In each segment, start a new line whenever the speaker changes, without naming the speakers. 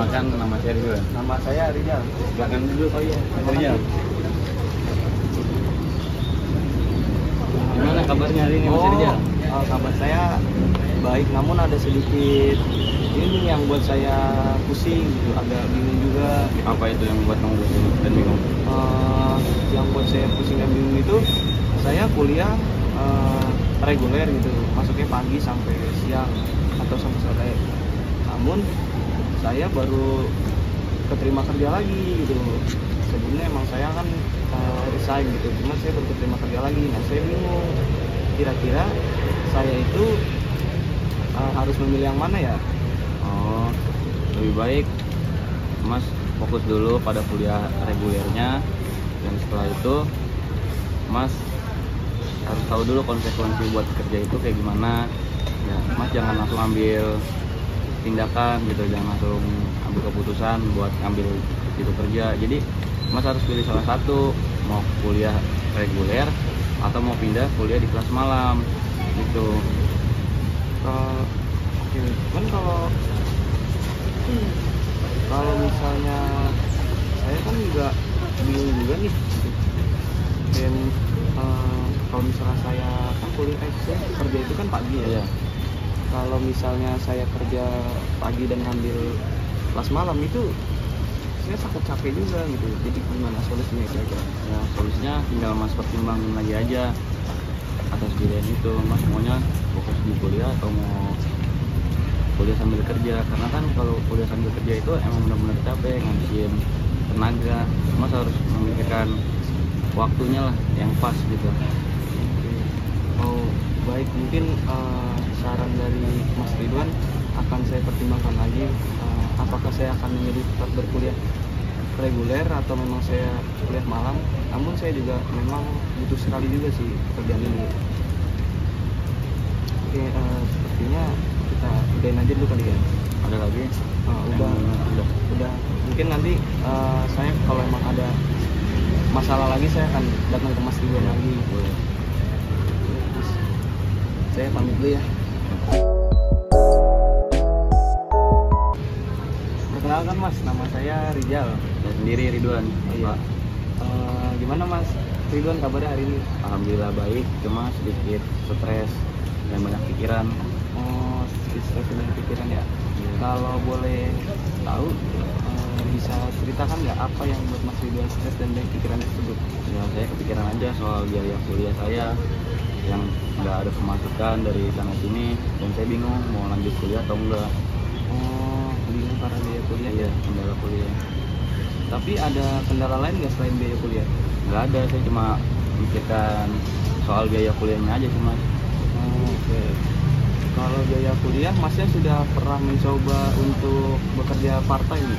Perkenalkan, nama saya Ridwan.
Nama saya Rizal.
Silakan dulu.
Oh iya,
Mas Rizal. Gimana kabarnya hari ini, Mas Rizal?
Kabar saya baik, namun ada sedikit ini yang buat saya pusing gitu, agak bingung juga.
Apa itu yang buat kamu pusing dan bingung?
Yang buat saya pusing dan bingung itu saya kuliah reguler gitu, masuknya pagi sampai siang atau sampai sore. Namun saya baru keterima kerja lagi gitu. Sebelumnya emang saya kan resign gitu, cuma saya baru keterima kerja lagi. Nah saya bingung, kira-kira saya itu harus memilih yang mana ya?
Oh, lebih baik Mas fokus dulu pada kuliah regulernya, dan setelah itu Mas harus tahu dulu konsekuensi buat kerja itu kayak gimana ya. Mas jangan langsung ambil tindakan gitu, jangan langsung ambil keputusan buat ambil itu kerja. Jadi Mas harus pilih salah satu, mau kuliah reguler atau mau pindah kuliah di kelas malam gitu.
Oke, kan kalau misalnya saya kan juga bingung juga nih, dan kalau misalnya saya kan saya kerja itu kan pagi ya. Kalau misalnya saya kerja pagi dan ngambil kelas malam itu saya sakit capek juga gitu. Jadi gimana solusinya kira-kira?
Ya, solusinya tinggal Mas pertimbangin lagi aja atas pilihan itu. Mas maunya fokus di kuliah atau mau kuliah sambil kerja? Karena kan kalau kuliah sambil kerja itu emang benar-benar capek, ngabisin tenaga. Mas harus memikirkan waktunya lah yang pas gitu.
Oh baik, mungkin saran dari Mas Ridwan akan saya pertimbangkan lagi, apakah saya akan memilih tetap berkuliah reguler atau memang saya kuliah malam. Namun saya juga memang butuh sekali juga sih pekerjaan ini. Oke, sepertinya kita udahin aja dulu kali ya.
Ada lagi?
Udah. Mungkin nanti saya kalau emang ada masalah lagi saya akan datang ke Mas Ridwan lagi.
Boleh.
Saya pamit dulu ya. Perkenalkan Mas, nama saya Rizal.
Saya sendiri Ridwan.
Iya. Gimana Mas Ridwan kabarnya hari ini?
Alhamdulillah baik, cuma sedikit stres dan banyak pikiran.
Oh, sedikit stres dan pikiran ya. Kalau boleh tahu, bisa ceritakan nggak apa yang buat Mas Ridwan stres dan banyak pikiran tersebut?
Ya, saya kepikiran aja soal biaya kuliah saya yang nggak ada pemasukan dari sana sini, dan saya bingung mau lanjut kuliah atau enggak.
Oh, bingung karena biaya kuliah.
Iya, kendala kuliah.
Tapi ada kendala lain nggak selain biaya kuliah?
Nggak ada, saya cuma mikirkan soal biaya kuliahnya aja cuma.
Oke. Kalau biaya kuliah, Masnya sudah pernah mencoba untuk bekerja part time?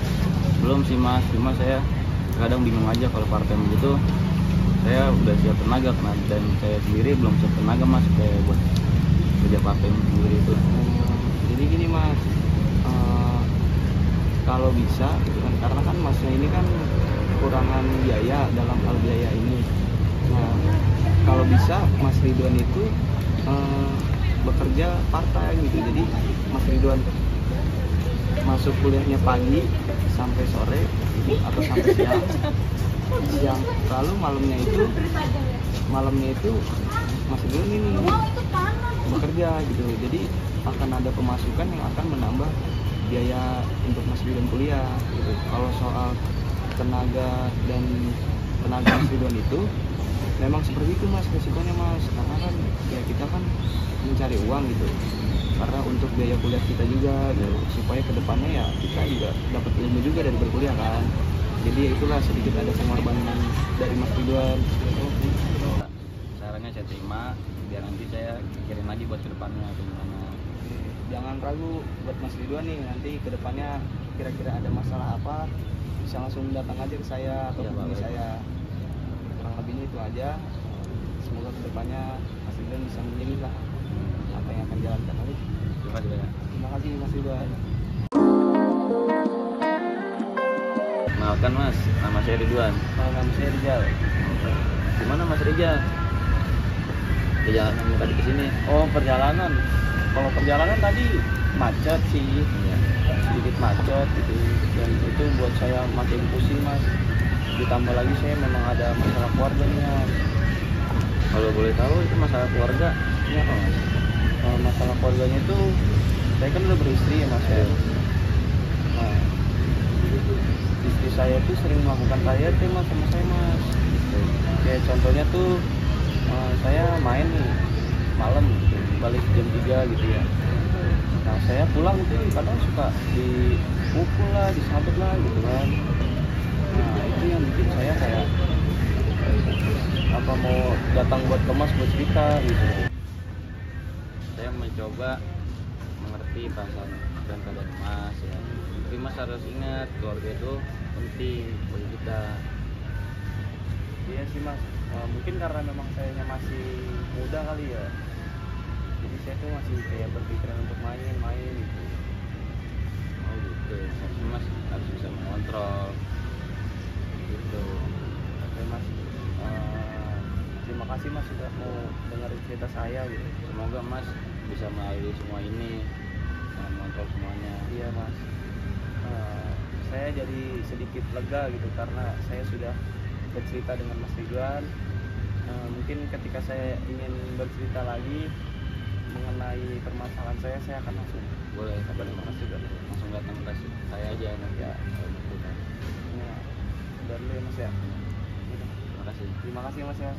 Belum sih Mas, cuma saya kadang bingung aja kalau part time gitu. Saya udah siap tenaga kan, dan saya sendiri belum siap tenaga Mas kayak buat kerja part time sendiri itu.
Jadi gini Mas, kalau bisa gitu kan, karena kan Masnya ini kan kekurangan biaya dalam hal biaya ini. Nah, kalau bisa Mas Ridwan itu bekerja part time gitu. Jadi Mas Ridwan masuk kuliahnya pagi sampai sore atau sampai siang, lalu malamnya itu Mas Ridwan ini bekerja gitu. Jadi akan ada pemasukan yang akan menambah biaya untuk Mas Ridwan kuliah gitu. Kalau soal tenaga Mas Ridwan itu memang seperti itu Mas, resikonya Mas, karena kan ya kita kan mencari uang gitu, karena untuk biaya kuliah kita juga gitu, supaya kedepannya ya kita juga dapat ilmu juga dari berkuliah kan. Jadi itulah sedikit ada pengorbanan dari Mas Ridwan.
Sarannya saya terima, biar nanti saya pikirin lagi buat kedepannya atau gimana.
Jangan ragu buat Mas Ridwan nih, nanti kedepannya kira-kira ada masalah apa bisa langsung datang aja ke saya atau hubungi saya. Kurang lebihnya itu aja. Semoga kedepannya Mas Ridwan bisa memilih lah apa yang akan jalankan. Terima kasih Mas Ridwan.
Kenalkan Mas, nama saya Ridwan.
Nama saya Rizal.
Gimana Mas Rizal? Perjalanan tadi ke sini?
Oh, perjalanan. Kalau perjalanan tadi macet sih.
Iya.
sedikit macet gitu, dan itu buat saya makin pusing Mas. Ditambah lagi saya memang ada masalah keluarga nih Mas.
Kalau boleh tahu itu masalah keluarga ini apa Mas?
Masalah keluarganya itu saya kan udah beristri ya Mas ya. Nah, istri saya tuh sering melakukan KDRT Mas sama saya Mas. Kayak contohnya tuh saya main nih malam gitu, balik jam 3 gitu ya. Nah saya pulang tuh kadang suka dipukul lah, disabet lah gitu kan. Nah itu yang bikin saya kayak apa mau datang buat ke Mas buat cerita gitu.
Saya mencoba mengerti perasaan dan keadaan Mas ya. Tapi Mas harus ingat keluarga itu penting bagi kita.
Iya sih Mas, mungkin karena memang sayanya masih muda kali ya. Jadi saya tuh masih kayak berpikiran untuk main-main gitu.
Oh gitu, harusnya Mas harus bisa mengontrol gitu.
Oke Mas, terima kasih Mas sudah mau dengerin cerita saya gitu.
Semoga Mas bisa melalui semua ini dan mengontrol semuanya.
Iya Mas, saya jadi sedikit lega gitu karena saya sudah bercerita dengan Mas Ridwan. Mungkin ketika saya ingin bercerita lagi mengenai permasalahan saya akan langsung
Boleh kabarin
Mas
Mas,
Ridwan.
langsung datang ke saya aja nanti
Ya.
kalau butuh.
Ya, udah dulu ya Mas ya.
Terima kasih.
Terima kasih Mas ya.